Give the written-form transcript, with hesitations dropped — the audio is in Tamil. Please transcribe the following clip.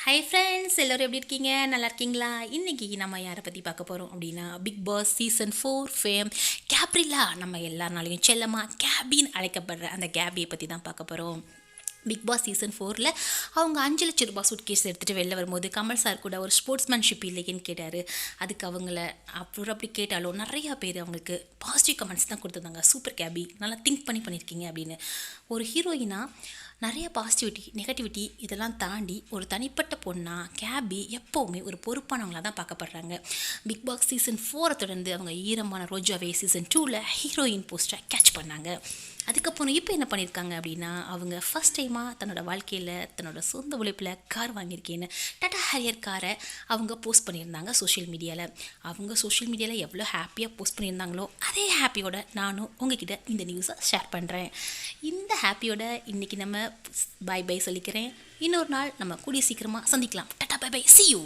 ஹை ஃப்ரெண்ட்ஸ், எல்லோரும் எப்படி இருக்கீங்க? நல்லா இருக்கீங்களா? இன்றைக்கி நம்ம யாரை பற்றி பார்க்க போகிறோம் அப்படின்னா, Bigg Boss season 4 fame Gabriella, நம்ம எல்லாருனாலையும் செல்லமாக கேபின்னு அழைக்கப்படுற அந்த கேபியை பற்றி தான் பார்க்க போகிறோம். பிக் பாஸ் சீசன் 4ல் அவங்க 5,00,000 ரூபாய் சூட் கேஸ் எடுத்துகிட்டு வெளில வரும்போது கமல் சார் கூட ஒரு ஸ்போர்ட்ஸ்மேன்ஷிப் இல்லைன்னு கேட்டார். அதுக்கு அவங்கள அப்படி கேட்டாலும் நிறையா பேர் அவங்களுக்கு பாசிட்டிவ் கமெண்ட்ஸ் தான் கொடுத்துருந்தாங்க. சூப்பர் கேபி, நல்லா திங்க் பண்ணியிருக்கீங்க அப்படின்னு. ஒரு ஹீரோயினாக நிறைய பாசிட்டிவிட்டி நெகட்டிவிட்டி இதெல்லாம் தாண்டி ஒரு தனிப்பட்ட பொண்ணாக கேபி எப்போவுமே ஒரு பொறுப்பானவங்களாக தான் பார்க்கப்படுறாங்க. பிக் பாஸ் சீசன் 4 தொடர்ந்து அவங்க ஈரமான ரோஜாவே சீசன் 2ல் ஹீரோயின் போஸ்டரை கேட்ச் பண்ணாங்க. அதுக்கப்புறம் இப்போ என்ன பண்ணியிருக்காங்க அப்படின்னா, அவங்க ஃபஸ்ட் டைமாக தன்னோட வாழ்க்கையில் தன்னோட சொந்த உழைப்பில் கார் வாங்கியிருக்கேன்னு டாடா ஹரியர் காரை அவங்க போஸ்ட் பண்ணியிருந்தாங்க சோஷியல் மீடியாவில். அவங்க சோஷியல் மீடியாவில் எவ்வளோ ஹாப்பியாக போஸ்ட் பண்ணியிருந்தாங்களோ அதே ஹாப்பியோட நானும் உங்ககிட்ட இந்த நியூஸை ஷேர் பண்ணுறேன். இந்த ஹாப்பியோட இன்றைக்கி நம்ம பை சொல்லிக்கிறேன். இன்னொரு நாள் நம்ம கூடிய சீக்கிரமாக சந்திக்கலாம். Tata bye, see you.